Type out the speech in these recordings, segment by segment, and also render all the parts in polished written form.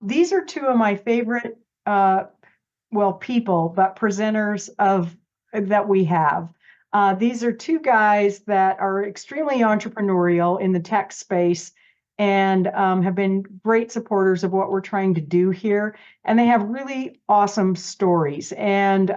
these are two of my favorite, people, but presenters of that we have. These are two guys that are extremely entrepreneurial in the tech space and have been great supporters of what we're trying to do here. And they have really awesome stories. And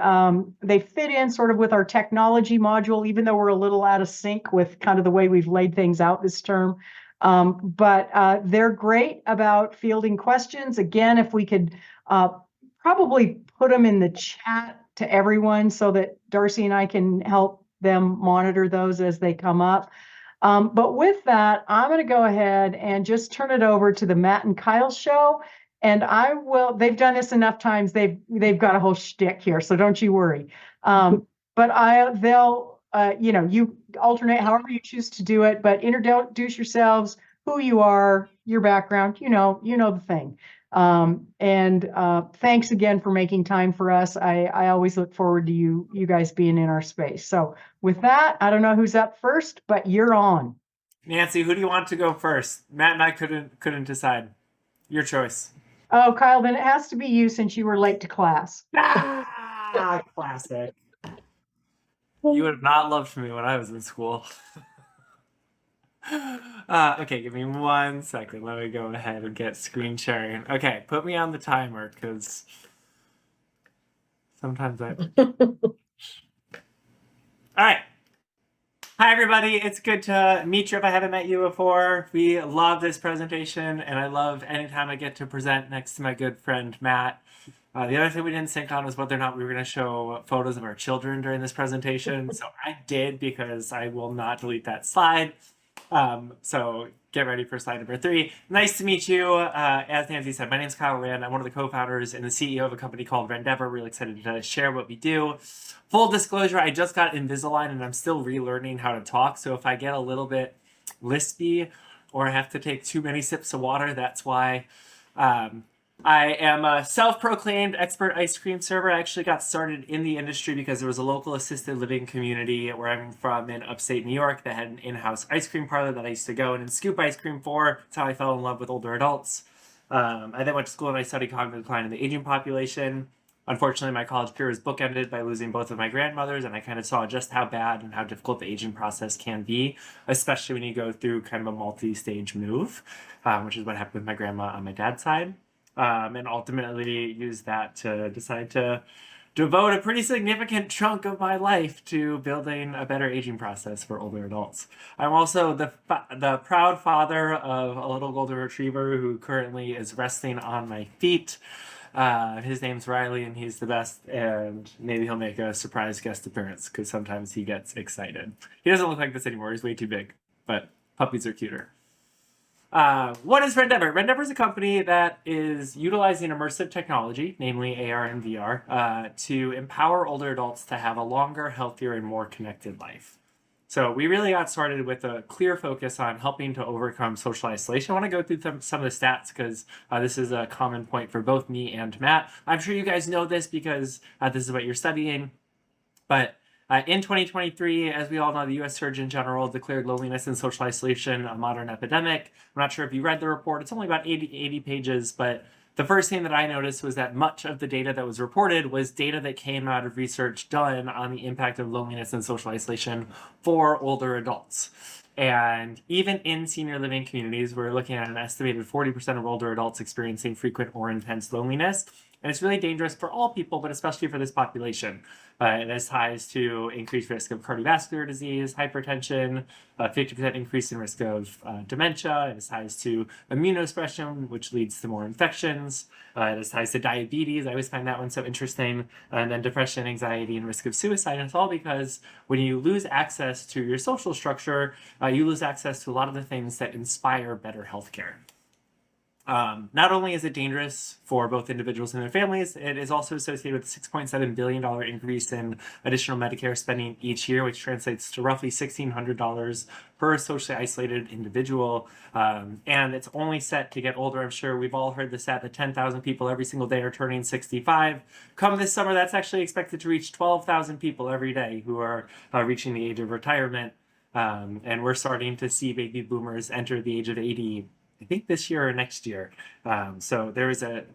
they fit in sort of with our technology module, even though we're a little out of sync with kind of the way we've laid things out this term. But they're great about fielding questions. Again, if we could probably put them in the chat to everyone so that Darcy and I can help them monitor those as they come up. But with that, I'm going to go ahead and just turn it over to the Matt and Kyle show. And I will, they've done this enough times. They've got a whole shtick here, so don't you worry. But they'll, you alternate however you choose to do it, but introduce yourselves, who you are, your background, the thing. And thanks again for making time for us. I always look forward to you guys being in our space. So with that, I don't know who's up first, but you're on. Nancy, who do you want to go first? Matt and I couldn't decide. Your choice. Oh, Kyle, then it has to be you since you were late to class. Classic. You would have not loved me when I was in school. Okay, give me 1 second. Let me go ahead and get screen sharing. Okay, put me on the timer because sometimes I. All right. Hi, everybody. It's good to meet you if I haven't met you before. We love this presentation, and I love anytime I get to present next to my good friend, Matt. The other thing we didn't sync on was whether or not we were going to show photos of our children during this presentation. So I did because I will not delete that slide. So get ready for slide number 3. Nice to meet you. As Nancy said, my name is Kyle Rand. I'm one of the co-founders and the CEO of a company called Ravor. Really excited to share what we do. Full disclosure, I just got Invisalign and I'm still relearning how to talk. So if I get a little bit lispy or I have to take too many sips of water, that's why. I am a self-proclaimed expert ice cream server. I actually got started in the industry because there was a local assisted living community where I'm from in upstate New York that had an in-house ice cream parlor that I used to go in and scoop ice cream for. That's how I fell in love with older adults. I then went to school and I studied cognitive decline in the aging population. Unfortunately, my college career was bookended by losing both of my grandmothers, and I kind of saw just how bad and how difficult the aging process can be, especially when you go through kind of a multi-stage move, which is what happened with my grandma on my dad's side. And ultimately use that to decide to devote a pretty significant chunk of my life to building a better aging process for older adults. I'm also the proud father of a little golden retriever who currently is resting on my feet. His name's Riley and he's the best, and maybe he'll make a surprise guest appearance because sometimes he gets excited. He doesn't look like this anymore, he's way too big, but puppies are cuter. What is Renav? Renav is a company that is utilizing immersive technology, namely AR and VR, to empower older adults to have a longer, healthier, and more connected life. So we really got started with a clear focus on helping to overcome social isolation. I want to go through some of the stats because this is a common point for both me and Matt. I'm sure you guys know this because this is what you're studying, but in 2023, as we all know, the U.S. Surgeon General declared loneliness and social isolation a modern epidemic. I'm not sure if you read the report. It's only about 80 pages, but the first thing that I noticed was that much of the data that was reported was data that came out of research done on the impact of loneliness and social isolation for older adults. And even in senior living communities, we're looking at an estimated 40% of older adults experiencing frequent or intense loneliness. And it's really dangerous for all people, but especially for this population. It has ties to increased risk of cardiovascular disease, hypertension, 50% increase in risk of dementia. It has ties to immunosuppression, which leads to more infections. It has ties to diabetes. I always find that one so interesting. And then depression, anxiety, and risk of suicide. And it's all because when you lose access to your social structure, you lose access to a lot of the things that inspire better healthcare. Not only is it dangerous for both individuals and their families, it is also associated with a $6.7 billion increase in additional Medicare spending each year, which translates to roughly $1,600 per socially isolated individual. And it's only set to get older. I'm sure we've all heard the stat that 10,000 people every single day are turning 65. Come this summer, that's actually expected to reach 12,000 people every day who are reaching the age of retirement. And we're starting to see baby boomers enter the age of 80 I think this year or next year. So there is a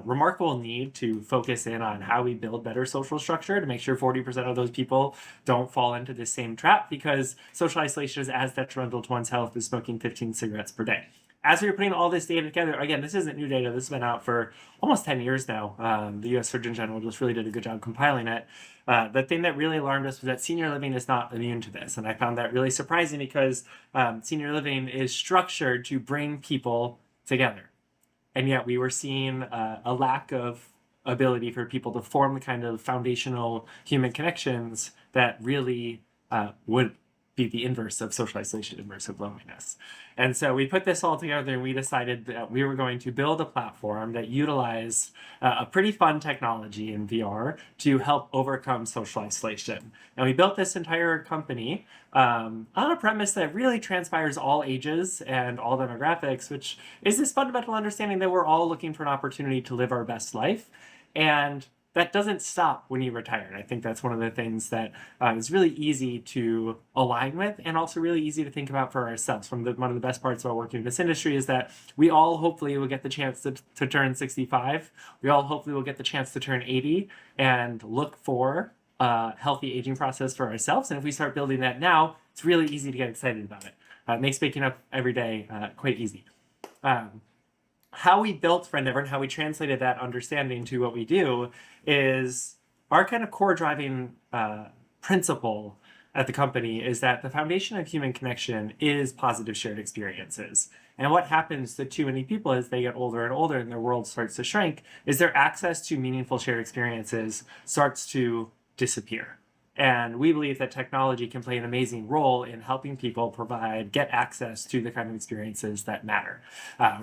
remarkable need to focus in on how we build better social structure to make sure 40% of those people don't fall into the same trap, because social isolation is as detrimental to one's health as smoking 15 cigarettes per day. As we were putting all this data together, again, this isn't new data. This has been out for almost 10 years now. The U.S. Surgeon General just really did a good job compiling it. The thing that really alarmed us was that senior living is not immune to this. And I found that really surprising, because senior living is structured to bring people together. And yet we were seeing a lack of ability for people to form the kind of foundational human connections that really would be the inverse of social isolation, inverse of loneliness. And so we put this all together, and we decided that we were going to build a platform that utilized a pretty fun technology in VR to help overcome social isolation. And we built this entire company on a premise that really transpires all ages and all demographics, which is this fundamental understanding that we're all looking for an opportunity to live our best life. And that doesn't stop when you retire. And I think that's one of the things that is really easy to align with, and also really easy to think about for ourselves. One of the best parts about working in this industry is that we all hopefully will get the chance to turn 65. We all hopefully will get the chance to turn 80 and look for a healthy aging process for ourselves. And if we start building that now, it's really easy to get excited about it. It makes waking up every day quite easy. How we built Renav and how we translated that understanding to what we do is our kind of core driving principle at the company is that the foundation of human connection is positive shared experiences. And what happens to too many people as they get older and older and their world starts to shrink is their access to meaningful shared experiences starts to disappear. And we believe that technology can play an amazing role in helping people get access to the kind of experiences that matter.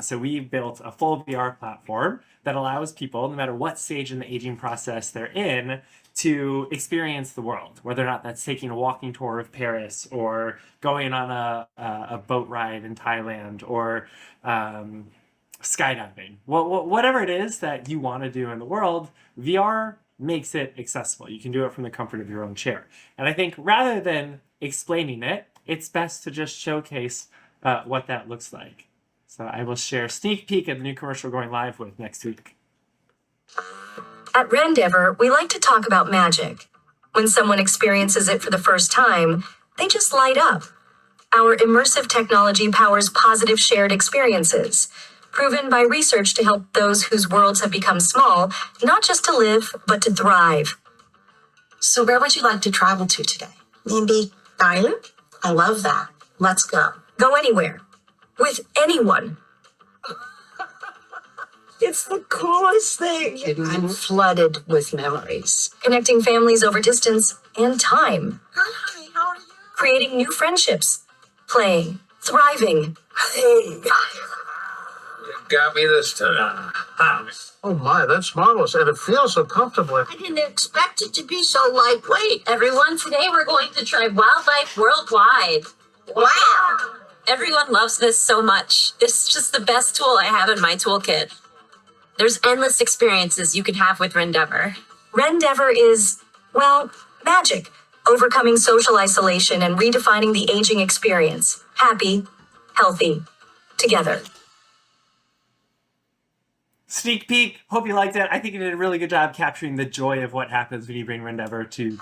So we built a full VR platform that allows people, no matter what stage in the aging process they're in, to experience the world, whether or not that's taking a walking tour of Paris, or going on a boat ride in Thailand, or skydiving. Whatever it is that you want to do in the world, VR makes it accessible. You can do it from the comfort of your own chair. And I think rather than explaining it, it's best to just showcase what that looks like. So I will share a sneak peek at the new commercial we're going live with next week. At Rendeavor, we like to talk about magic. When someone experiences it for the first time, they just light up. Our immersive technology powers positive shared experiences, proven by research to help those whose worlds have become small, not just to live, but to thrive. So where would you like to travel to today? Maybe Thailand? I love that. Let's go. Go anywhere. With anyone. It's the coolest thing. I'm flooded with memories. Connecting families over distance and time. Hi, how are you? Creating new friendships. Playing. Thriving. Hey. Got me this time. Oh my, that's marvelous, and it feels so comfortable. I didn't expect it to be so lightweight. Everyone, today we're going to try wildlife worldwide. Wow. Everyone loves this so much. This is just the best tool I have in my toolkit. There's endless experiences you can have with Rendeavor. Rendeavor is, well, magic. Overcoming social isolation and redefining the aging experience. Happy, healthy, together. Sneak peek. Hope you liked it. I think you did a really good job capturing the joy of what happens when you bring Renav to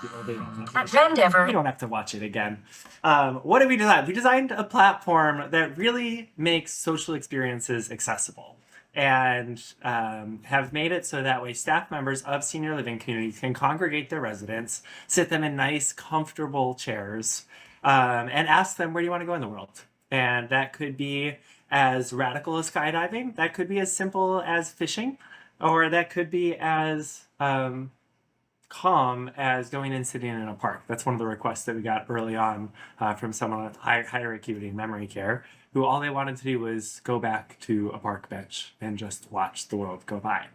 At Rendeavor, You don't have to watch it again. What did we design? We designed a platform that really makes social experiences accessible, and have made it so that way staff members of senior living communities can congregate their residents, sit them in nice, comfortable chairs, and ask them, where do you want to go in the world? And that could be as radical as skydiving, that could be as simple as fishing, or that could be as calm as going and sitting in a park. That's one of the requests that we got early on from someone with higher acuity memory care, who all they wanted to do was go back to a park bench and just watch the world go by.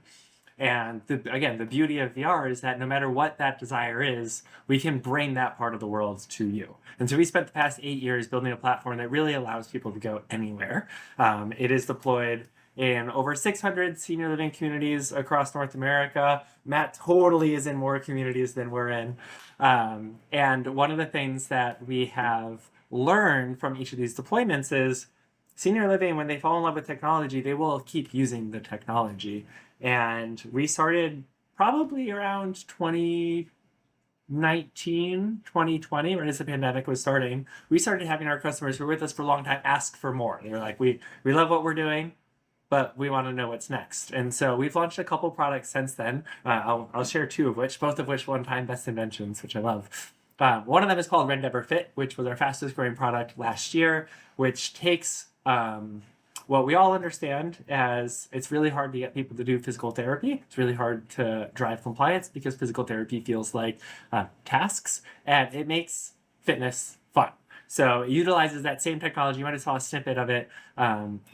And again, the beauty of VR is that no matter what that desire is, we can bring that part of the world to you. And so we spent the past 8 years building a platform that really allows people to go anywhere. It is deployed in over 600 senior living communities across North America. Matt totally is in more communities than we're in. And one of the things that we have learned from each of these deployments is senior living, when they fall in love with technology, they will keep using the technology. And we started probably around 2019, 2020, right as the pandemic was starting. We started having our customers who were with us for a long time ask for more. They were like, we love what we're doing, but we want to know what's next. And so we've launched a couple products since then. I'll share two of which, both of which one-time best inventions, which I love. One of them is called Renav Fit, which was our fastest growing product last year, which takes what we all understand as it's really hard to get people to do physical therapy. It's really hard to drive compliance because physical therapy feels like tasks, and it makes fitness fun. So it utilizes that same technology. You might have saw a snippet of it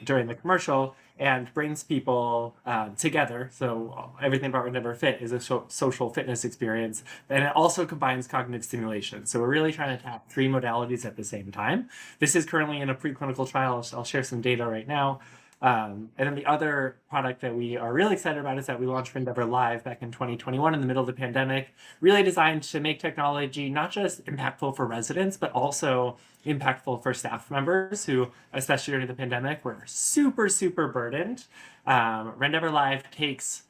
during the commercial, and brings people together. So everything about Renav Fit is a social fitness experience, and it also combines cognitive stimulation. So we're really trying to tap three modalities at the same time. This is currently in a preclinical trial. I'll share some data right now. And then the other product that we are really excited about is that we launched Renav Live back in 2021 in the middle of the pandemic, really designed to make technology not just impactful for residents, but also impactful for staff members who, especially during the pandemic, were super, super burdened. Renav Live takes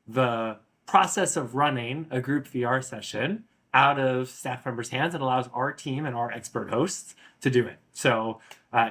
the process of running a group VR session out of staff members' hands and allows our team and our expert hosts to do it. So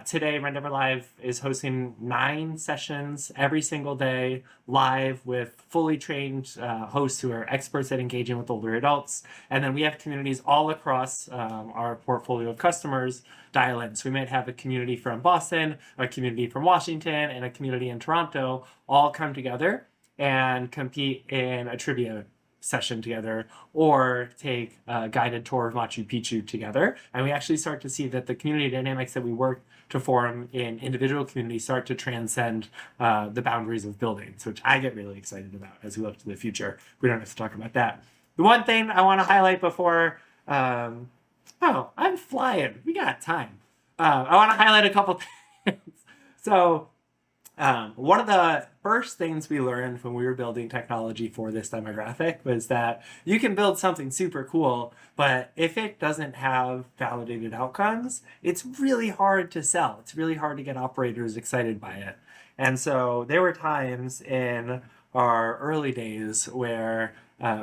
today, Renav Live is hosting 9 sessions every single day, live with fully trained hosts who are experts at engaging with older adults. And then we have communities all across our portfolio of customers dial in. So we might have a community from Boston, a community from Washington, and a community in Toronto all come together and compete in a trivia session together, or take a guided tour of Machu Picchu together. And we actually start to see that the community dynamics that we work to form in individual communities start to transcend the boundaries of buildings, which I get really excited about as we look to the future. We don't have to talk about that. The one thing I want to highlight before, I'm flying. We got time. I want to highlight a couple things. So one of the first things we learned when we were building technology for this demographic was that you can build something super cool, but if it doesn't have validated outcomes, it's really hard to sell. It's really hard to get operators excited by it. And so there were times in our early days where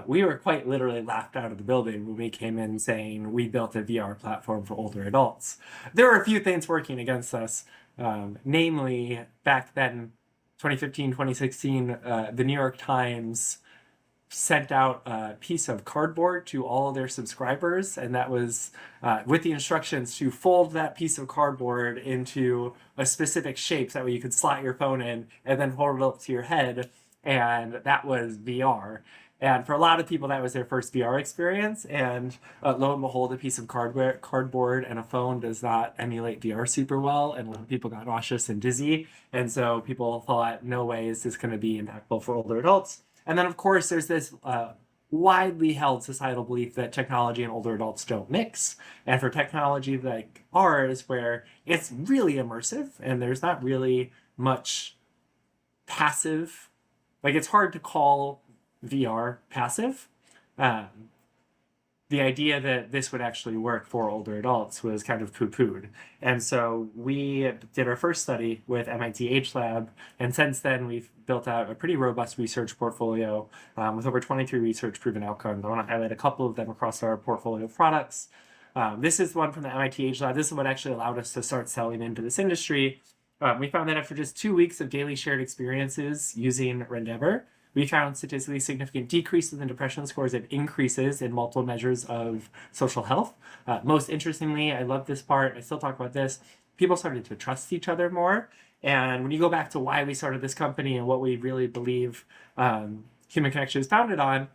we were quite literally laughed out of the building when we came in saying we built a VR platform for older adults. There were a few things working against us. Namely, back then, 2015, 2016, the New York Times sent out a piece of cardboard to all of their subscribers, and that was with the instructions to fold that piece of cardboard into a specific shape, so that way you could slot your phone in and then hold it up to your head, and that was VR. And for a lot of people, that was their first VR experience. And lo and behold, a piece of cardboard and a phone does not emulate VR super well. And a lot of people got nauseous and dizzy. And so people thought, no way is this going to be impactful for older adults. And then, of course, there's this widely held societal belief that technology and older adults don't mix. And for technology like ours, where it's really immersive and there's not really much passive, like it's hard to call VR passive. The idea that this would actually work for older adults was kind of poo-pooed. And so we did our first study with MIT Age Lab, and since then we've built out a pretty robust research portfolio with over 23 research proven outcomes. I want to highlight a couple of them across our portfolio of products. This is one from the MIT Age Lab. This is what actually allowed us to start selling into this industry. We found that after just 2 weeks of daily shared experiences using Renav, we found statistically significant decreases in depression scores and increases in multiple measures of social health. Most interestingly, I love this part, I still talk about this, people started to trust each other more. And when you go back to why we started this company and what we really believe human connection is founded on,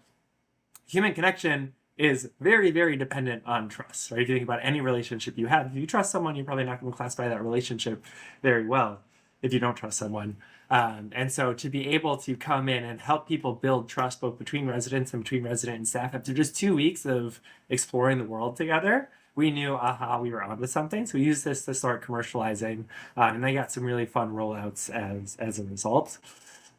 human connection is very, very dependent on trust, right? If you think about any relationship you have, if you trust someone, you're probably not going to classify that relationship very well if you don't trust someone. And so to be able to come in and help people build trust both between residents and between resident and staff after just 2 weeks of exploring the world together, we knew, we were onto something. So we used this to start commercializing, and they got some really fun rollouts as a result.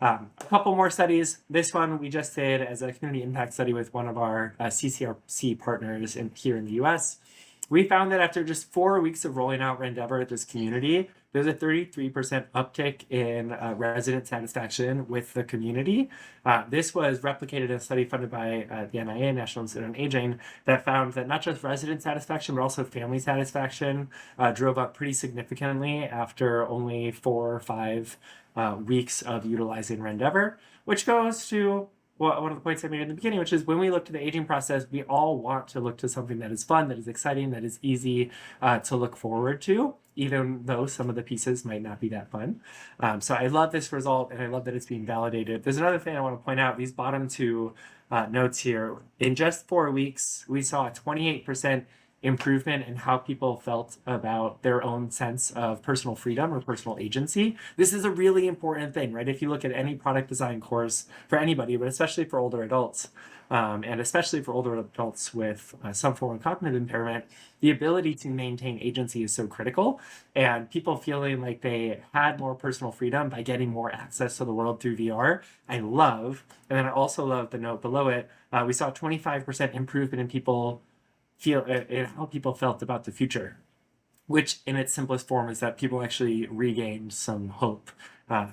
A couple more studies. This one we just did as a community impact study with one of our CCRC partners here in the US. We found that after just 4 weeks of rolling out Rendever at this community, there's a 33% uptick in resident satisfaction with the community. This was replicated in a study funded by the NIA, National Institute on Aging, that found that not just resident satisfaction, but also family satisfaction drove up pretty significantly after only 4 or 5 weeks of utilizing Rendever, which goes to one of the points I made in the beginning, which is when we look to the aging process, we all want to look to something that is fun, that is exciting, that is easy to look forward to, even though some of the pieces might not be that fun. So I love this result, and I love that it's being validated. There's another thing I want to point out. These bottom 2 notes here. In just 4 weeks, we saw a 28% improvement in how people felt about their own sense of personal freedom or personal agency. This is a really important thing, right? If you look at any product design course for anybody, but especially for older adults, and especially for older adults with some form of cognitive impairment, the ability to maintain agency is so critical. And people feeling like they had more personal freedom by getting more access to the world through VR, I love. And then I also love the note below it. We saw a 25% improvement in people in how people felt about the future, which in its simplest form is that people actually regained some hope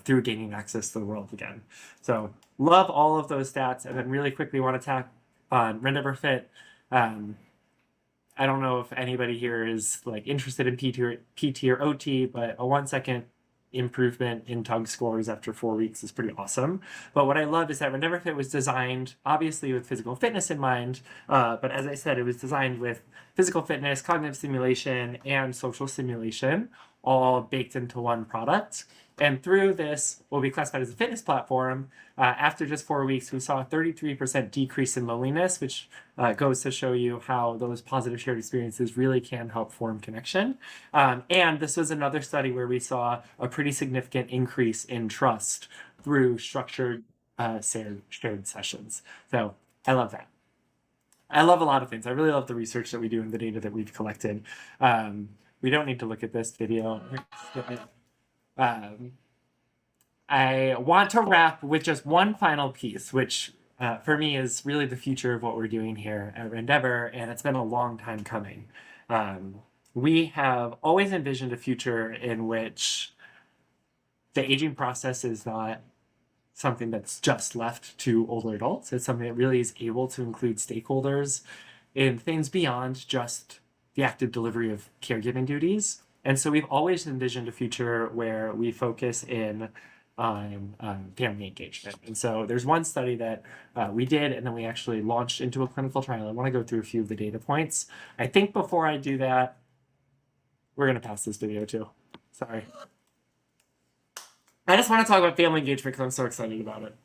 through gaining access to the world again. So love all of those stats. And then really quickly want to tap on Rendever Fit. I don't know if anybody here is like interested in PT or OT, but a 1-second improvement in TUG scores after 4 weeks is pretty awesome. But what I love is that Renav Fit was designed obviously with physical fitness in mind, but as I said, it was designed with physical fitness, cognitive stimulation, and social stimulation all baked into one product. And through this, what we classified as a fitness platform, after just 4 weeks, we saw a 33% decrease in loneliness, which goes to show you how those positive shared experiences really can help form connection. And this was another study where we saw a pretty significant increase in trust through structured shared sessions. So I love that. I love a lot of things. I really love the research that we do and the data that we've collected. We don't need to look at this video. I want to wrap with just one final piece, which for me is really the future of what we're doing here at Rendever, and it's been a long time coming. We have always envisioned a future in which the aging process is not something that's just left to older adults. It's something that really is able to include stakeholders in things beyond just the active delivery of caregiving duties. And so we've always envisioned a future where we focus in on family engagement. And so there's one study that we did, and then we actually launched into a clinical trial. I want to go through a few of the data points. I think before I do that, we're going to pass this video too. Sorry. I just want to talk about family engagement because I'm so excited about it.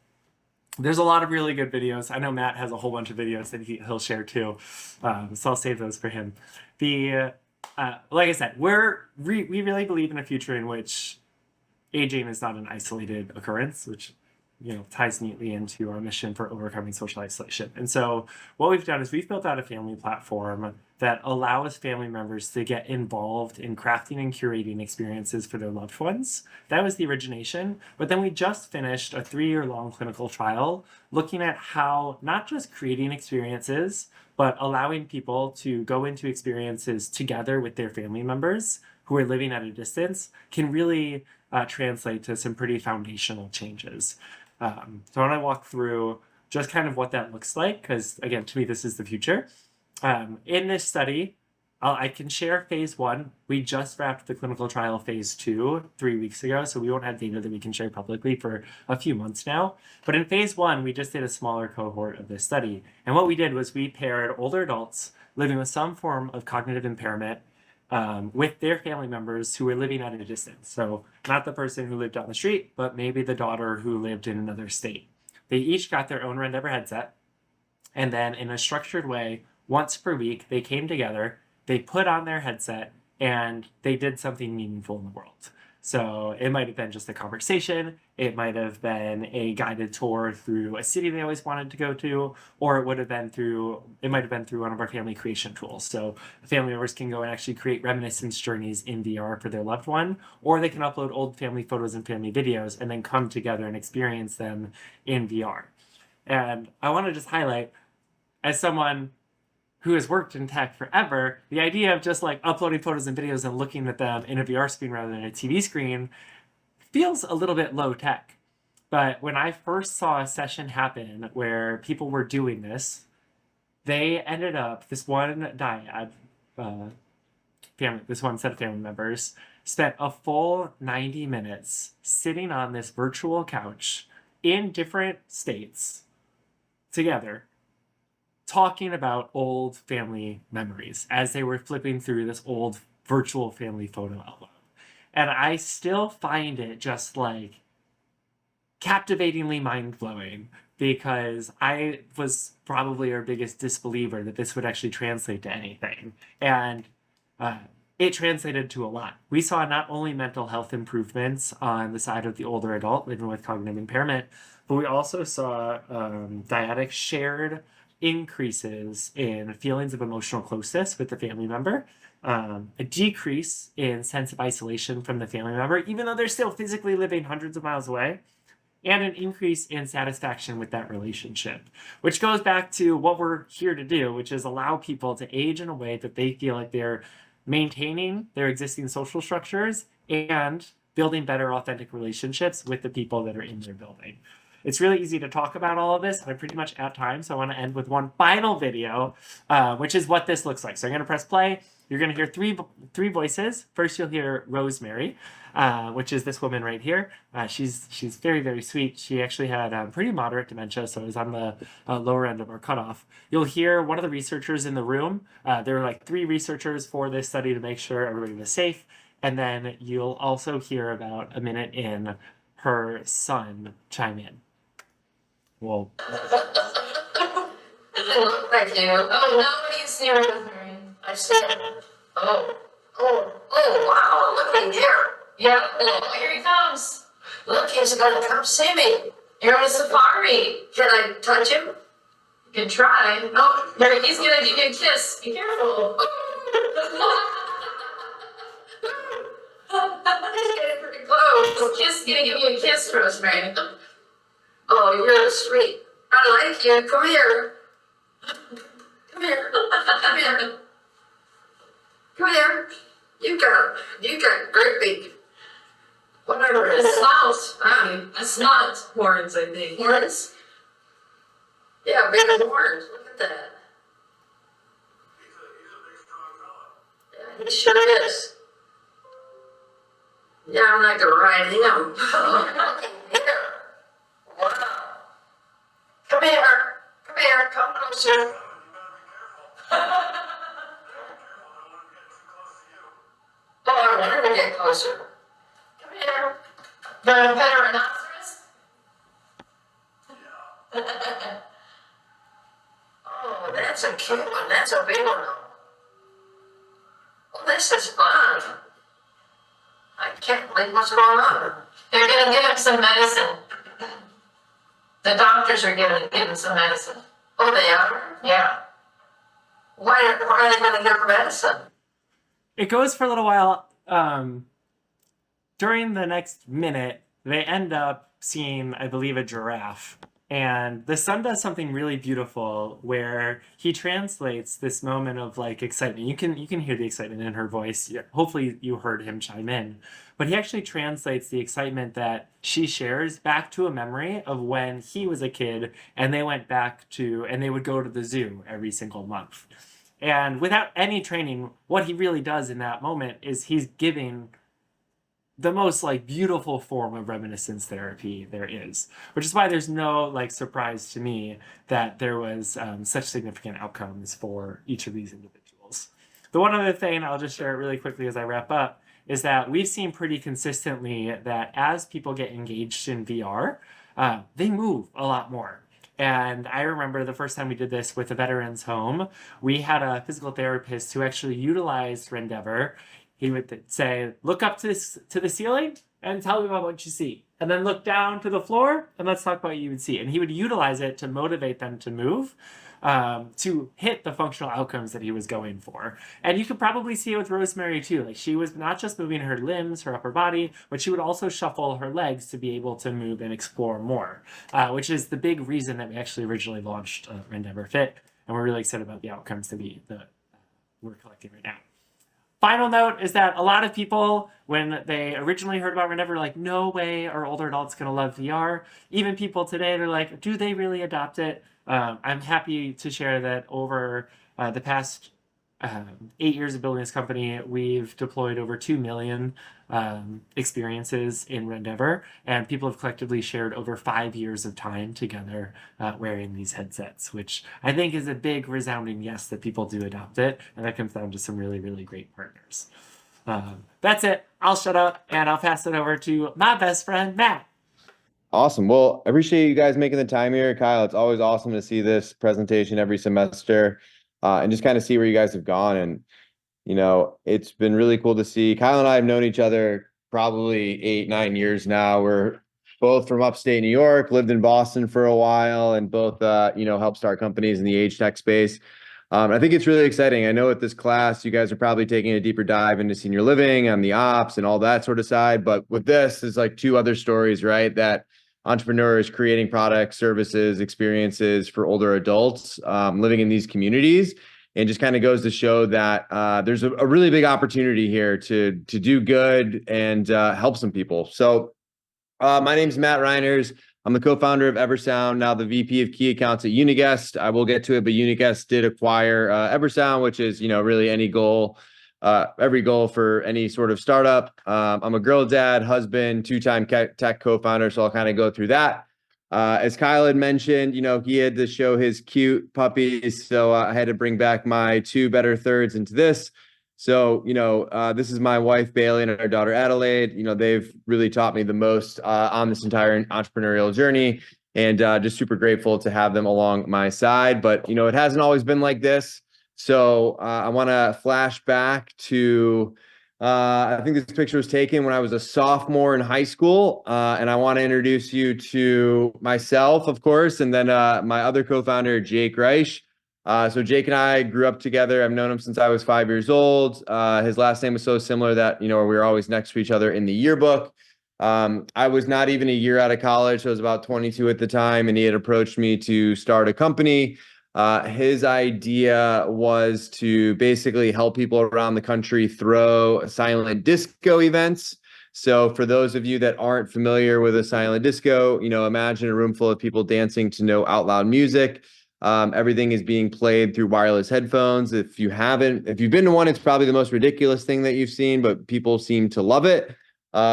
There's a lot of really good videos. I know Matt has a whole bunch of videos that he'll share too. So I'll save those for him. Like I said, we really believe in a future in which aging is not an isolated occurrence, which ties neatly into our mission for overcoming social isolation. And so what we've done is we've built out a family platform that allows family members to get involved in crafting and curating experiences for their loved ones. That was the origination. But then we just finished a 3-year-long clinical trial looking at how not just creating experiences, but allowing people to go into experiences together with their family members who are living at a distance can really translate to some pretty foundational changes. So I want to walk through just kind of what that looks like, because again, to me, this is the future. In this study, I can share phase 1. We just wrapped the clinical trial phase 2 3 weeks ago, so we won't have data that we can share publicly for a few months now. But in phase 1, we just did a smaller cohort of this study. And what we did was we paired older adults living with some form of cognitive impairment with their family members who were living at a distance. So not the person who lived down the street, but maybe the daughter who lived in another state. They each got their own Rendever headset. And then in a structured way, once per week, they came together, they put on their headset, and they did something meaningful in the world. So it might have been just a conversation, it might have been a guided tour through a city they always wanted to go to, or it might have been through one of our family creation tools. So family members can go and actually create reminiscence journeys in VR for their loved one, or they can upload old family photos and family videos and then come together and experience them in VR. And I want to just highlight, as someone who has worked in tech forever, the idea of just like uploading photos and videos and looking at them in a VR screen rather than a TV screen feels a little bit low tech. But when I first saw a session happen where people were doing this, they ended up, this one dyad, this one set of family members, spent a full 90 minutes sitting on this virtual couch in different states together, talking about old family memories as they were flipping through this old virtual family photo album. And I still find it just like captivatingly mind-blowing, because I was probably our biggest disbeliever that this would actually translate to anything. And it translated to a lot. We saw not only mental health improvements on the side of the older adult living with cognitive impairment, but we also saw dyadic shared increases in feelings of emotional closeness with the family member, a decrease in sense of isolation from the family member, even though they're still physically living hundreds of miles away, and an increase in satisfaction with that relationship, which goes back to what we're here to do, which is allow people to age in a way that they feel like they're maintaining their existing social structures and building better authentic relationships with the people that are in their building. It's really easy to talk about all of this. I'm pretty much at time, so I want to end with one final video, which is what this looks like. So I'm going to press play. You're going to hear three voices. First, you'll hear Rosemary, which is this woman right here. She's very, very sweet. She actually had pretty moderate dementia, so it was on the lower end of our cutoff. You'll hear one of the researchers in the room. There were like 3 researchers for this study to make sure everybody was safe. And then you'll also hear about a minute in her son chime in. Well, Thank you. Oh, nobody's near Rosemary. I said, oh, wow, look in here. Yeah, oh, here he comes. Look, he's gonna come see me. You're on a safari. Can I touch him? You can try. No, he's gonna give you a kiss. Be careful. He's getting pretty close. He's gonna give you a kiss, Rosemary. Oh, you're sweet. I like you. Come here. Come here. Come here. Come here. You got great big. Whatever it is. It's not horns, I think. Horns? Yeah, big horns. Look at that. Yeah, he sure is. Yeah, I'm not gonna ride him. Here. Wow. Come here. Come here. Come closer. Oh, I'm gonna get closer. Come here. The rhinoceros? Oh, that's a cute one. That's a big one. Well, this is fun. I can't believe what's going on. They're gonna give him some medicine. The doctors are giving him some medicine. Oh, they are? Yeah. Why are they gonna give him medicine? it goes for a little while. During the next minute, they end up seeing, I believe, a giraffe. And the son does something really beautiful where he translates this moment of like excitement. You can hear the excitement in her voice. Hopefully you heard him chime in. But he actually translates the excitement that she shares back to a memory of when he was a kid and they went back to, and they would go to the zoo every single month. And without any training, what he really does in that moment is he's giving the most like beautiful form of reminiscence therapy there is, which is why there's no like surprise to me that there was such significant outcomes for each of these individuals. The one other thing I'll just share really quickly as I wrap up is that we've seen pretty consistently that as people get engaged in VR, they move a lot more. And I remember the first time we did this with a veterans home, we had a physical therapist who actually utilized Rendever. He would say, look up to the ceiling and tell me about what you see. And then look down to the floor and let's talk about what you would see. And he would utilize it to motivate them to move, to hit the functional outcomes that he was going for. And you could probably see it with Rosemary too. Like she was not just moving her limbs, her upper body, but she would also shuffle her legs to be able to move and explore more, which is the big reason that we actually originally launched Rendever Fit. and we're really excited about the outcomes that we're collecting right now. Final note is that a lot of people, when they originally heard about Renav, were like, no way are older adults going to love VR. Even people today, they're like, do they really adopt it? I'm happy to share that over the past 8 years of building this company, we've deployed over 2 million experiences in Rendeavor, and people have collectively shared over 5 years of time together wearing these headsets, which I think is a big resounding yes that people do adopt it, and that comes down to some really, really great partners. That's it. I'll shut up, and I'll pass it over to my best friend, Matt. Awesome. Well, I appreciate you guys making the time here. Kyle, it's always awesome to see this presentation every semester and just kind of see where you guys have gone. And, you know, it's been really cool to see. Kyle and I have known each other probably 8-9 years now. We're both from upstate New York, lived in Boston for a while, and both, you know, helped start companies in the age tech space. I think it's really exciting. I know at this class, you guys are probably taking a deeper dive into senior living on the ops and all that sort of side. But with this, there's like 2 other stories, right? That entrepreneurs creating products, services, experiences for older adults living in these communities. And just kind of goes to show that there's a really big opportunity here to do good and help some people. So my name is Matt Reiners. I'm the co-founder of Eversound, now the VP of Key Accounts at Uniguest. I will get to it, but Uniguest did acquire Eversound, which is, you know, really any goal, every goal for any sort of startup. I'm a girl dad, husband, 2-time tech co-founder, so I'll kind of go through that. As Kyle had mentioned, you know, he had to show his cute puppies, so I had to bring back my 2 better thirds into this. So, you know, this is my wife, Bailey, and our daughter, Adelaide. You know, they've really taught me the most on this entire entrepreneurial journey, and just super grateful to have them along my side. But, you know, it hasn't always been like this. So I want to flash back to, I think this picture was taken when I was a sophomore in high school. And I want to introduce you to myself, of course, and then my other co-founder, Jake Reich. So Jake and I grew up together. I've known him since I was 5 years old. His last name was so similar that, you know, we were always next to each other in the yearbook. I was not even a year out of college. So I was about 22 at the time, and he had approached me to start a company. His idea was to basically help people around the country throw silent disco events. So for those of you that aren't familiar with a silent disco, you know, imagine a room full of people dancing to no out loud music. Everything is being played through wireless headphones. If you've been to one, it's probably the most ridiculous thing that you've seen, but people seem to love it.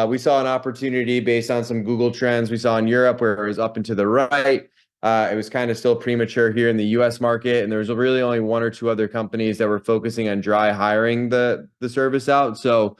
We saw an opportunity based on some Google trends we saw in Europe where it was up and to the right. It was kind of still premature here in the US market, and there was really only 1 or 2 other companies that were focusing on dry hiring the service out. So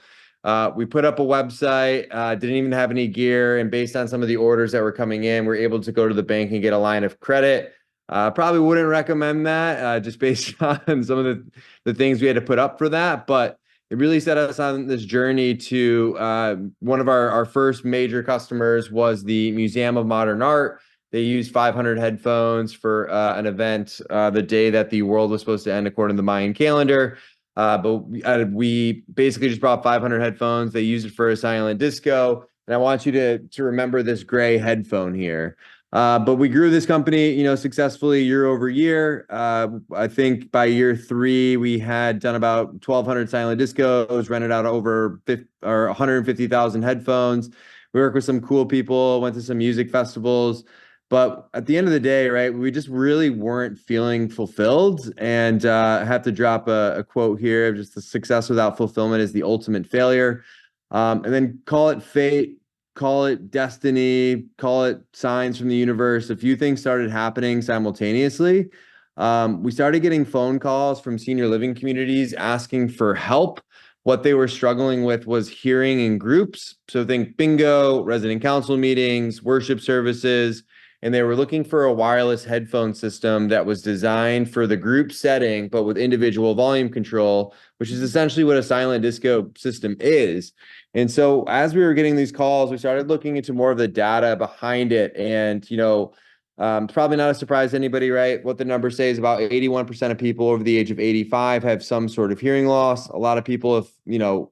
we put up a website, didn't even have any gear, and based on some of the orders that were coming in, we're able to go to the bank and get a line of credit. Probably wouldn't recommend that just based on some of the things we had to put up for that. But it really set us on this journey to one of our first major customers was the Museum of Modern Art. They used 500 headphones for an event the day that the world was supposed to end according to the Mayan calendar. But we basically just brought 500 headphones. They used it for a silent disco. And I want you to remember this gray headphone here. But we grew this company, you know, successfully year over year. I think by year 3, we had done about 1,200 silent discos, rented out over 150,000 headphones. We worked with some cool people, went to some music festivals. But at the end of the day, right, we just really weren't feeling fulfilled. And I have to drop a quote here: just the success without fulfillment is the ultimate failure. And then call it fate, call it destiny, call it signs from the universe. A few things started happening simultaneously. We started getting phone calls from senior living communities asking for help. What they were struggling with was hearing in groups. So think bingo, resident council meetings, worship services, and they were looking for a wireless headphone system that was designed for the group setting, but with individual volume control, which is essentially what a silent disco system is. And so as we were getting these calls, we started looking into more of the data behind it. And, you know, it's probably not a surprise to anybody, right? What the numbers say is about 81% of people over the age of 85 have some sort of hearing loss. A lot of people, if, you know,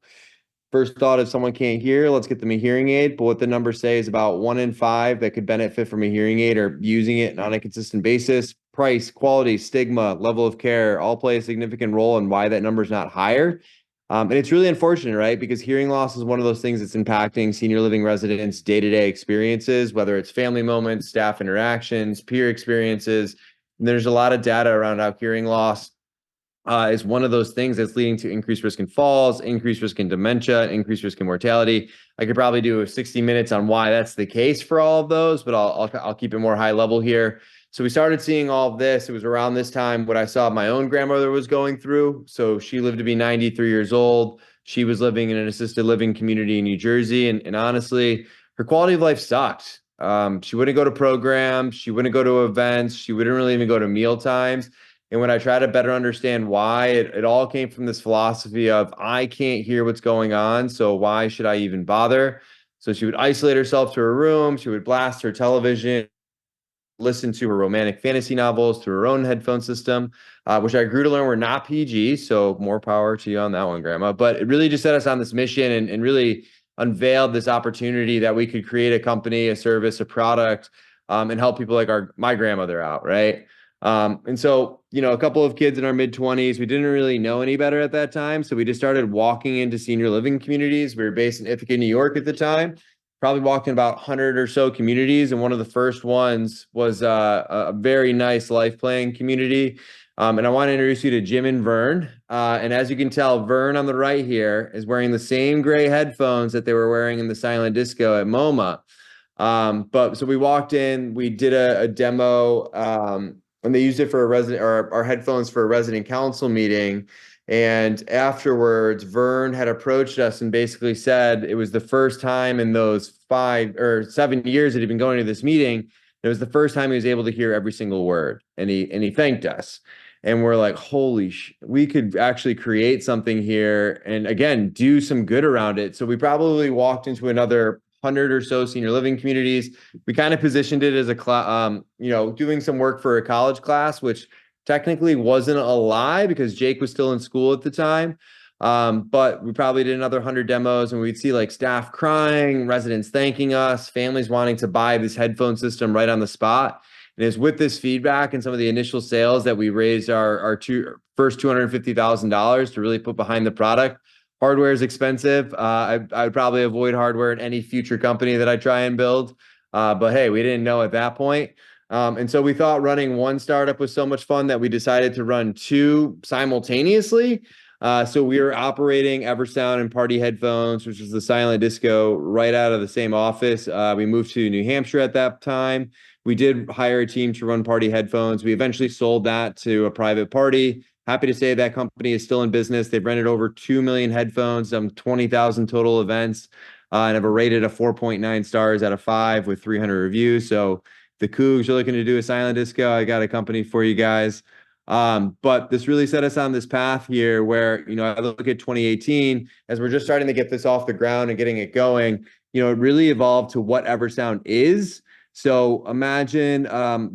first thought, if someone can't hear, let's get them a hearing aid. But what the numbers say is about 1 in 5 that could benefit from a hearing aid are using it on a consistent basis. price, quality, stigma, level of care all play a significant role in why that number is not higher. And it's really unfortunate, right? Because hearing loss is one of those things that's impacting senior living residents' day-to-day experiences, whether it's family moments, staff interactions, peer experiences. And there's a lot of data around how hearing loss is one of those things that's leading to increased risk in falls, increased risk in dementia, increased risk in mortality. I could probably do 60 minutes on why that's the case for all of those, but I'll keep it more high level here. So we started seeing all of this. It was around this time what I saw my own grandmother was going through. So she lived to be 93 years old. She was living in an assisted living community in New Jersey. And honestly, her quality of life sucked. She wouldn't go to programs. She wouldn't go to events. She wouldn't really even go to meal times. And when I try to better understand why, it all came from this philosophy of, I can't hear what's going on, so why should I even bother? So she would isolate herself to her room. She would blast her television, listen to her romantic fantasy novels through her own headphone system, which I grew to learn were not PG. So more power to you on that one, Grandma. But it really just set us on this mission and really unveiled this opportunity that we could create a company, a service, a product, and help people like my grandmother out, right? And so, a couple of kids in our mid-20s, we didn't really know any better at that time. So we just started walking into senior living communities. We were based in Ithaca, New York at the time, probably walked in about 100 or so communities. And one of the first ones was a very nice life playing community. And I want to introduce you to Jim and Vern. And as you can tell, Vern on the right here is wearing the same gray headphones that they were wearing in the silent disco at MoMA. But so we walked in, we did a demo, and they used it for a resident, or our headphones for a resident council meeting. And afterwards, Vern had approached us and basically said it was the first time in those 5 or 7 years that he'd been going to this meeting. It was the first time he was able to hear every single word, and he thanked us. And we're like, holy we could actually create something here and again, do some good around it. So we probably walked into another 100 or so senior living communities. We kind of positioned it as doing some work for a college class, which technically wasn't a lie because Jake was still in school at the time. But we probably did another 100 demos, and we'd see like staff crying, residents thanking us, families wanting to buy this headphone system right on the spot. And it's with this feedback and some of the initial sales that we raised our first $250,000 to really put behind the product. Hardware is expensive. I would probably avoid hardware in any future company that I try and build. But hey, we didn't know at that point. And so we thought running one startup was so much fun that we decided to run 2 simultaneously. So we were operating Eversound and Party Headphones, which is the silent disco, right out of the same office. We moved to New Hampshire at that time. We did hire a team to run Party Headphones. We eventually sold that to a private party. Happy to say that company is still in business. They've rented over 2 million headphones, 20,000 total events, and have rated a 4.9 stars out of 5 with 300 reviews. So the Cougs are looking to do a silent disco, I got a company for you guys. But this really set us on this path here where, I look at 2018 as we're just starting to get this off the ground and getting it going, it really evolved to what Eversound is. So imagine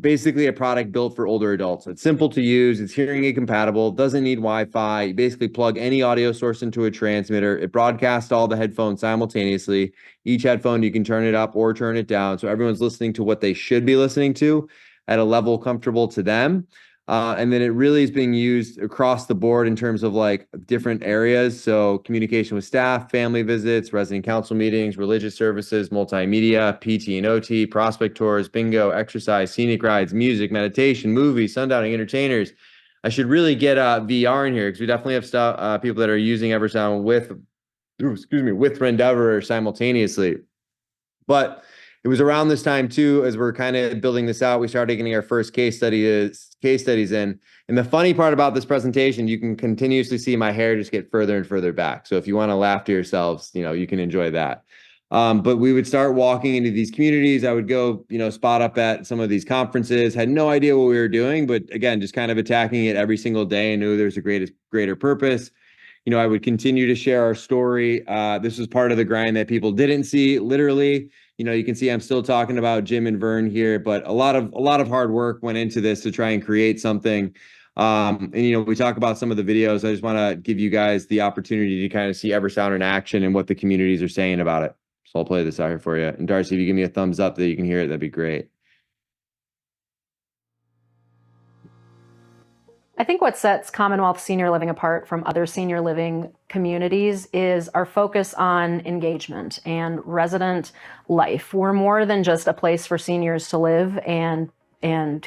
basically a product built for older adults. It's simple to use. It's hearing aid compatible. Doesn't need Wi-Fi. You basically plug any audio source into a transmitter. It broadcasts all the headphones simultaneously. Each headphone, you can turn it up or turn it down. So everyone's listening to what they should be listening to at a level comfortable to them. And then it really is being used across the board in terms of like different areas. So communication with staff, family visits, resident council meetings, religious services, multimedia, PT and OT, prospect tours, bingo, exercise, scenic rides, music, meditation, movies, sundowning, entertainers. I should really get VR in here because we definitely have stuff, people that are using Eversound with Rendever simultaneously. But it was around this time too, as we're kind of building this out, we started getting our first case studies in. And the funny part about this presentation, you can continuously see my hair just get further and further back. So if you want to laugh to yourselves, you can enjoy that. But we would start walking into these communities. I would go, spot up at some of these conferences, had no idea what we were doing, but again, just kind of attacking it every single day and knew there's a greater purpose. I would continue to share our story. This was part of the grind that people didn't see, literally. You can see I'm still talking about Jim and Vern here, but a lot of hard work went into this to try and create something. And we talk about some of the videos. I just want to give you guys the opportunity to kind of see Eversound in action and what the communities are saying about it. So I'll play this out here for you. And Darcy, if you give me a thumbs up that you can hear it, that'd be great. I think what sets Commonwealth Senior Living apart from other senior living communities is our focus on engagement and resident life. We're more than just a place for seniors to live and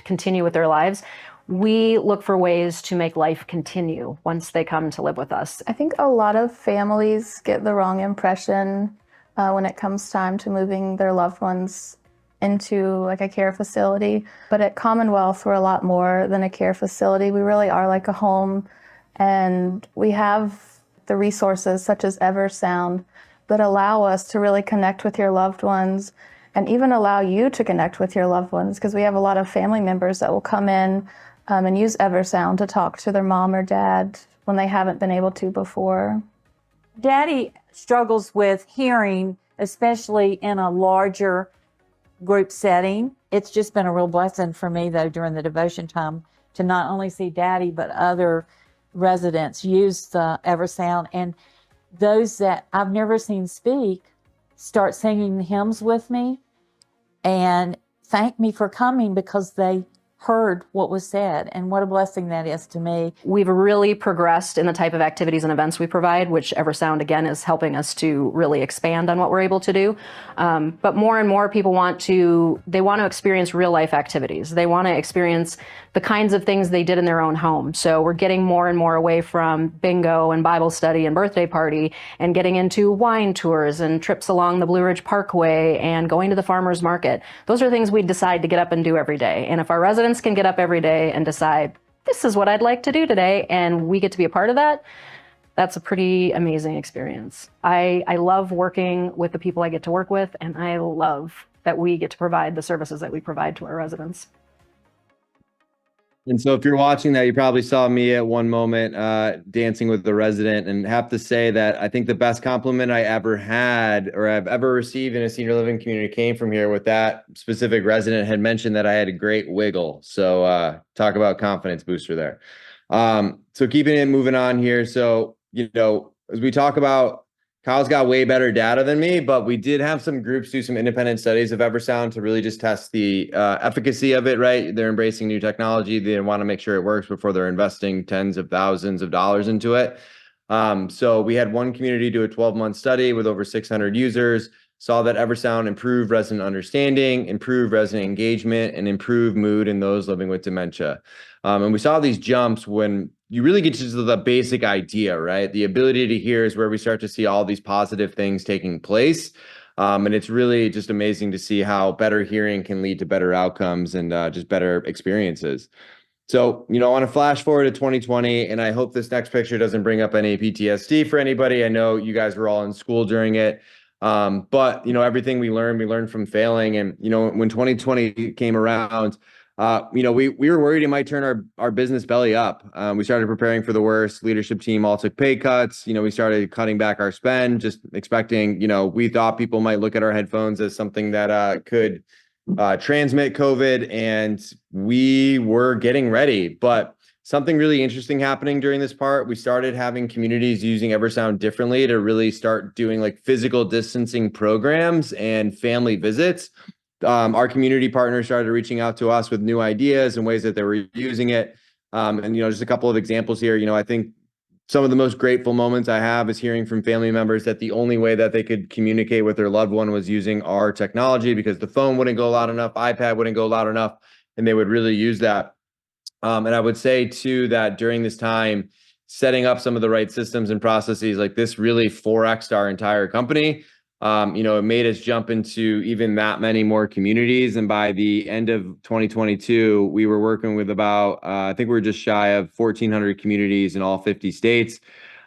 continue with their lives. We look for ways to make life continue once they come to live with us. I think a lot of families get the wrong impression when it comes time to moving their loved ones into like a care facility. But at Commonwealth, we're a lot more than a care facility. We really are like a home, and we have the resources such as Eversound that allow us to really connect with your loved ones and even allow you to connect with your loved ones, because we have a lot of family members that will come in and use Eversound to talk to their mom or dad when they haven't been able to before. Daddy struggles with hearing, especially in a larger group setting. It's just been a real blessing for me, though, during the devotion time to not only see Daddy, but other residents use the Eversound. And those that I've never seen speak start singing the hymns with me and thank me for coming because they heard what was said, and what a blessing that is to me. We've really progressed in the type of activities and events we provide, which Eversound, again, is helping us to really expand on what we're able to do. But more and more people want to experience real life activities. They want to experience the kinds of things they did in their own home. So we're getting more and more away from bingo and Bible study and birthday party and getting into wine tours and trips along the Blue Ridge Parkway and going to the farmer's market. Those are things we decide to get up and do every day. And if our residents can get up every day and decide, this is what I'd like to do today, and we get to be a part of that, that's a pretty amazing experience. I love working with the people I get to work with, and I love that we get to provide the services that we provide to our residents. And so if you're watching that, you probably saw me at one moment dancing with the resident, and have to say that I think the best compliment I ever had or I've ever received in a senior living community came from here with that specific resident had mentioned that I had a great wiggle. So talk about confidence booster there. So keeping it moving on here. So, as we talk about, Kyle's got way better data than me, but we did have some groups do some independent studies of Eversound to really just test the efficacy of it, right? They're embracing new technology. They want to make sure it works before they're investing tens of thousands of dollars into it. So we had one community do a 12-month study with over 600 users, saw that Eversound improved resident understanding, improved resident engagement, and improved mood in those living with dementia. And we saw these jumps when you really get to the basic idea, right? The ability to hear is where we start to see all these positive things taking place. And it's really just amazing to see how better hearing can lead to better outcomes and just better experiences. So, I want to flash forward to 2020, and I hope this next picture doesn't bring up any PTSD for anybody. I know you guys were all in school during it. But, everything we learned from failing. And, when 2020 came around, we were worried it might turn our business belly up. We started preparing for the worst. Leadership team all took pay cuts. We started cutting back our spend, just expecting, we thought people might look at our headphones as something that could transmit COVID, and we were getting ready. But something really interesting happening during this part, we started having communities using Eversound differently to really start doing like physical distancing programs and family visits. Our community partners started reaching out to us with new ideas and ways that they were using it. And, just a couple of examples here. I think some of the most grateful moments I have is hearing from family members that the only way that they could communicate with their loved one was using our technology, because the phone wouldn't go loud enough, iPad wouldn't go loud enough, and they would really use that. And I would say too that during this time, setting up some of the right systems and processes like this really 4x'd our entire company. It made us jump into even that many more communities. And by the end of 2022, we were working with about, I think we were just shy of 1,400 communities in all 50 states.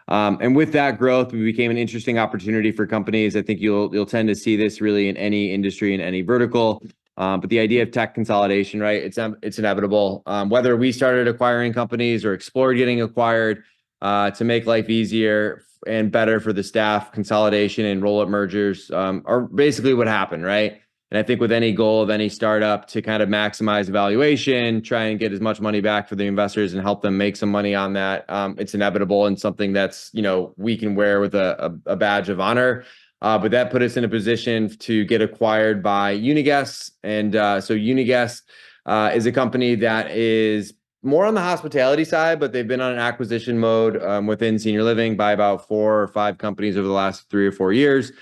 And with that growth, we became an interesting opportunity for companies. I think you'll tend to see this really in any industry, in any vertical. But the idea of tech consolidation, right? It's inevitable. Whether we started acquiring companies or explored getting acquired to make life easier and better for the staff, consolidation and roll-up mergers are basically what happened, right? And I think with any goal of any startup to kind of maximize valuation, try and get as much money back for the investors and help them make some money on that, it's inevitable and something that's, we can wear with a badge of honor. But that put us in a position to get acquired by Uniguest. And so Uniguest is a company that is more on the hospitality side, but they've been on an acquisition mode within senior living by about 4 or 5 companies over the last 3 or 4 years.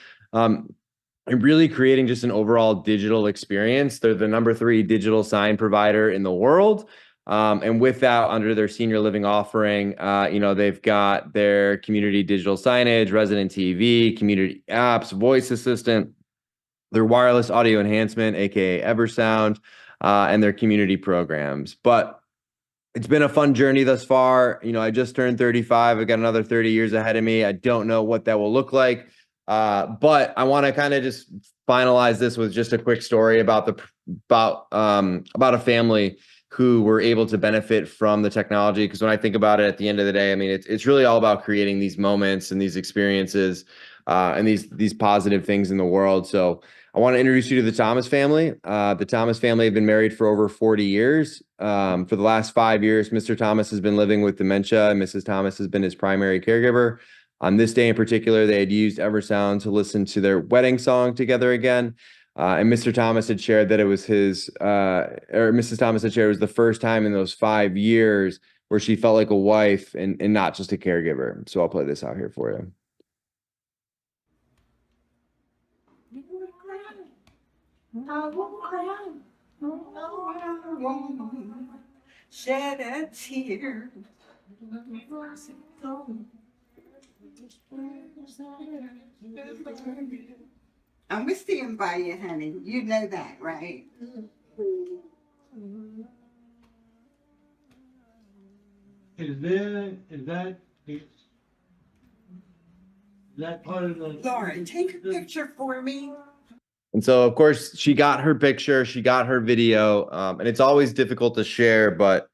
And really creating just an overall digital experience. They're the number 3 digital sign provider in the world. And with that, under their senior living offering, they've got their community digital signage, resident TV, community apps, voice assistant, their wireless audio enhancement, aka Eversound, and their community programs. But it's been a fun journey thus far. I just turned 35. I've got another 30 years ahead of me. I don't know what that will look like. But I want to kind of just finalize this with just a quick story about a family who were able to benefit from the technology. Because when I think about it, at the end of the day, I mean, it's really all about creating these moments and these experiences and these positive things in the world. So I want to introduce you to the Thomas family. The Thomas family have been married for over 40 years. For the last 5 years, Mr. Thomas has been living with dementia, and Mrs. Thomas has been his primary caregiver. On this day in particular, they had used Eversound to listen to their wedding song together again. And Mr. Thomas had shared that it was Mrs. Thomas had shared it was the first time in those 5 years where she felt like a wife and not just a caregiver. So I'll play this out here for you. I won't cry. I won't shed a tear. I'm gonna stand by you, honey. You know that, right? Is that part of the? Laura, take a picture for me. And so, of course, she got her picture, she got her video, and it's always difficult to share, but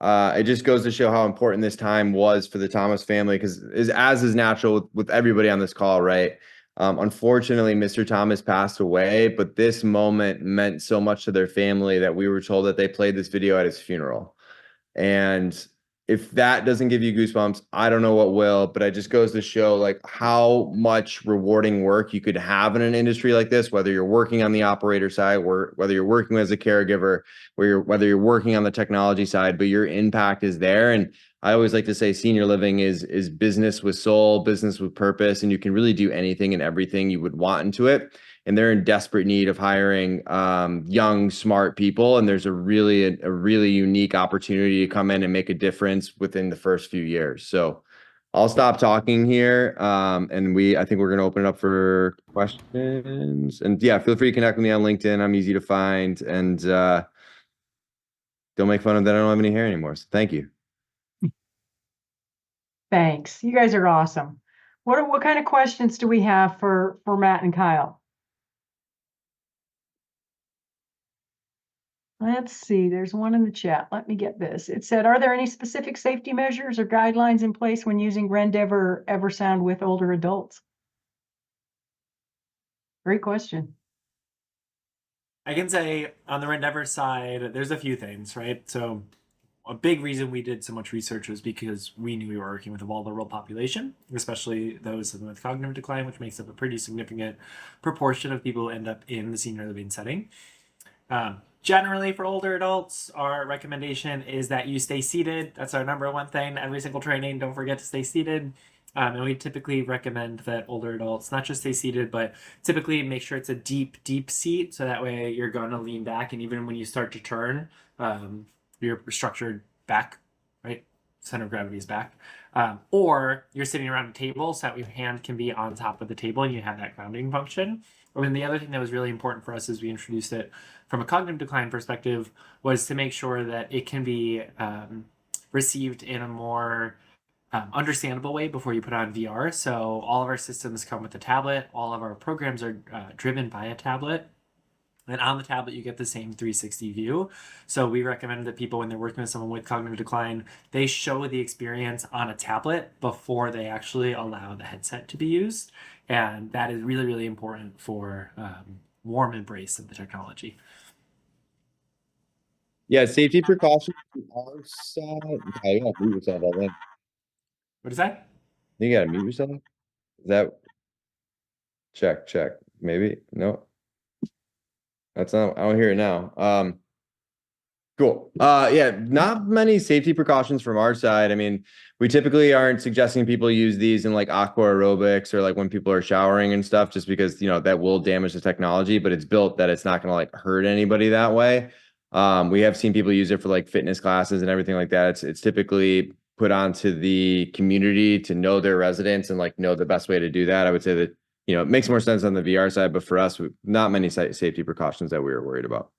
it just goes to show how important this time was for the Thomas family, because as is natural with everybody on this call, right? Unfortunately, Mr. Thomas passed away, but this moment meant so much to their family that we were told that they played this video at his funeral. And if that doesn't give you goosebumps, I don't know what will, but it just goes to show like how much rewarding work you could have in an industry like this, whether you're working on the operator side, or whether you're working as a caregiver, whether you're working on the technology side, but your impact is there. And I always like to say senior living is business with soul, business with purpose, and you can really do anything and everything you would want into it. And they're in desperate need of hiring young, smart people. And there's a really unique opportunity to come in and make a difference within the first few years. So I'll stop talking here. And I think we're going to open it up for questions. And yeah, feel free to connect with me on LinkedIn. I'm easy to find. And don't make fun of that I don't have any hair anymore. So thank you. Thanks. You guys are awesome. What kind of questions do we have for Matt and Kyle? Let's see, there's one in the chat. Let me get this. It said, are there any specific safety measures or guidelines in place when using Rendever or Eversound with older adults? Great question. I can say on the Renav side, there's a few things, right? So a big reason we did so much research was because we knew we were working with a vulnerable population, especially those with cognitive decline, which makes up a pretty significant proportion of people who end up in the senior living setting. Generally, for older adults, our recommendation is that you stay seated. That's our number one thing. Every single training, don't forget to stay seated. And we typically recommend that older adults not just stay seated, but typically make sure it's a deep, deep seat. So that way you're going to lean back. And even when you start to turn, you're structured back, right? Center of gravity is back. Or you're sitting around a table so that your hand can be on top of the table and you have that grounding function. And then the other thing that was really important for us as we introduced it from a cognitive decline perspective was to make sure that it can be received in a more understandable way before you put on VR. So all of our systems come with a tablet. All of our programs are driven by a tablet. And on the tablet, you get the same 360 view. So we recommend that people, when they're working with someone with cognitive decline, they show the experience on a tablet before they actually allow the headset to be used. And that is really, really important for warm embrace of the technology. Yeah, safety precautions on our side. Yeah, you gotta mute yourself, I think. What is that? You gotta mute yourself. Is that check? Maybe no. That's not. I don't hear it now. Cool. Yeah, not many safety precautions from our side. I mean, we typically aren't suggesting people use these in like aqua aerobics or like when people are showering and stuff, just because, that will damage the technology, but it's built that it's not going to like hurt anybody that way. We have seen people use it for like fitness classes and everything like that. It's typically put onto the community to know their residents and like know the best way to do that. I would say that, it makes more sense on the VR side, but for us, not many safety precautions that we were worried about.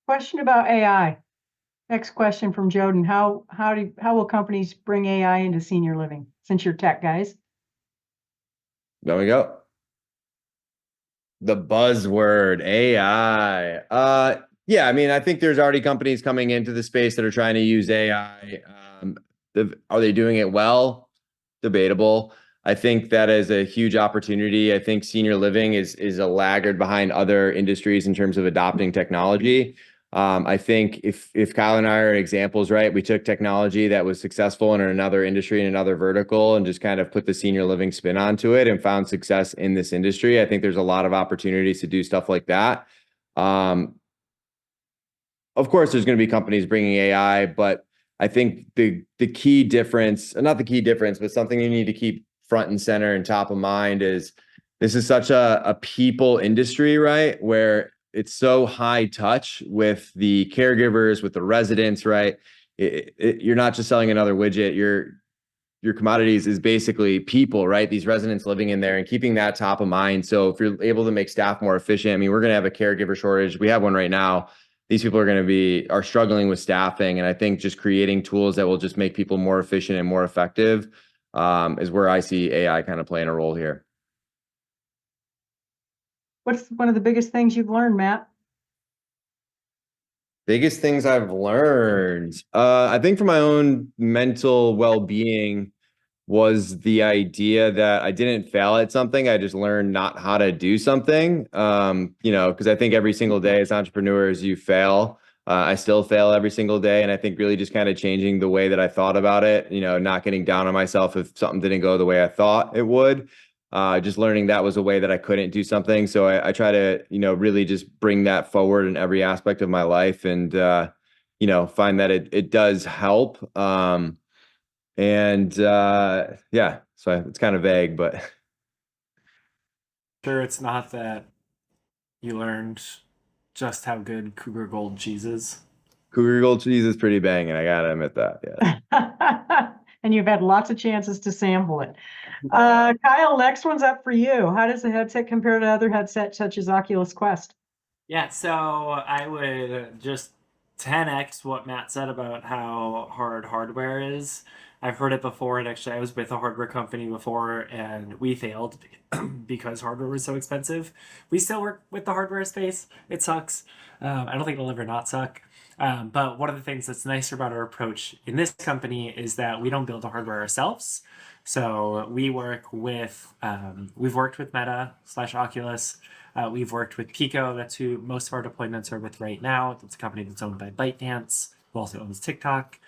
Question about AI. Next question from Joden. How will companies bring AI into senior living, since you're tech guys? There we go. The buzzword AI. Yeah, I mean, I think there's already companies coming into the space that are trying to use AI. Are they doing it well? Debatable. I think that is a huge opportunity. I think senior living is a laggard behind other industries in terms of adopting technology. I think if Kyle and I are examples, right, we took technology that was successful in another industry, in another vertical, and just kind of put the senior living spin onto it and found success in this industry. I think there's a lot of opportunities to do stuff like that. Of course, there's going to be companies bringing AI, but I think the key difference, not the key difference, but something you need to keep front and center and top of mind is this is such a people industry, right? Where it's so high touch with the caregivers, with the residents, right? You're not just selling another widget. Your commodities is basically people, right? These residents living in there and keeping that top of mind. So if you're able to make staff more efficient, I mean, we're going to have a caregiver shortage. We have one right now. These people are struggling with staffing. And I think just creating tools that will just make people more efficient and more effective is where I see AI kind of playing a role here. What's one of the biggest things you've learned, Matt? Biggest things I've learned. I think for my own mental well-being was the idea that I didn't fail at something. I just learned not how to do something. Because I think every single day as entrepreneurs, you fail. I still fail every single day. And I think really just kind of changing the way that I thought about it, not getting down on myself if something didn't go the way I thought it would. Just learning that was a way that I couldn't do something. So I try to, really just bring that forward in every aspect of my life and, find that it does help. Yeah, so it's kind of vague, but. Sure, it's not that you learned just how good Cougar Gold cheese is. Cougar Gold cheese is pretty banging. I gotta admit that. Yeah. And you've had lots of chances to sample it. Kyle, next one's up for you. How does the headset compare to other headsets such as Oculus Quest? Yeah, so I would just 10x what Matt said about how hard hardware is. I've heard it before, and actually I was with a hardware company before, and we failed because hardware was so expensive. We still work with the hardware space. It sucks. I don't think it'll ever not suck. But one of the things that's nicer about our approach in this company is that we don't build the hardware ourselves. So we work with, we've worked with Meta / Oculus. We've worked with Pico. That's who most of our deployments are with right now. It's a company that's owned by ByteDance, who also owns TikTok.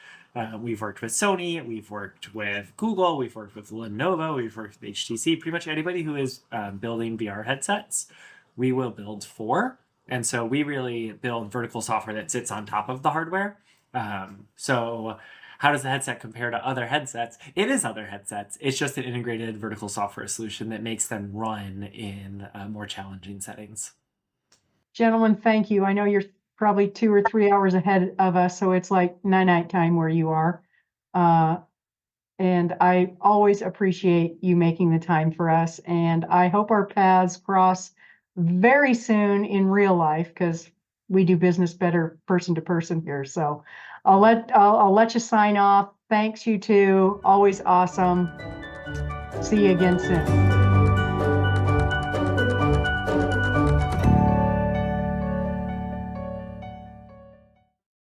We've worked with Sony. We've worked with Google. We've worked with Lenovo. We've worked with HTC. Pretty much anybody who is building VR headsets, we will build for. And so we really build vertical software that sits on top of the hardware. So how does the headset compare to other headsets? It is other headsets. It's just an integrated vertical software solution that makes them run in more challenging settings. Gentlemen, thank you. I know you're probably 2 or 3 hours ahead of us, so it's like night time where you are. And I always appreciate you making the time for us. And I hope our paths cross very soon in real life, because we do business better person to person here. So I'll let you sign off. Thanks, you two. Always awesome. See you again soon.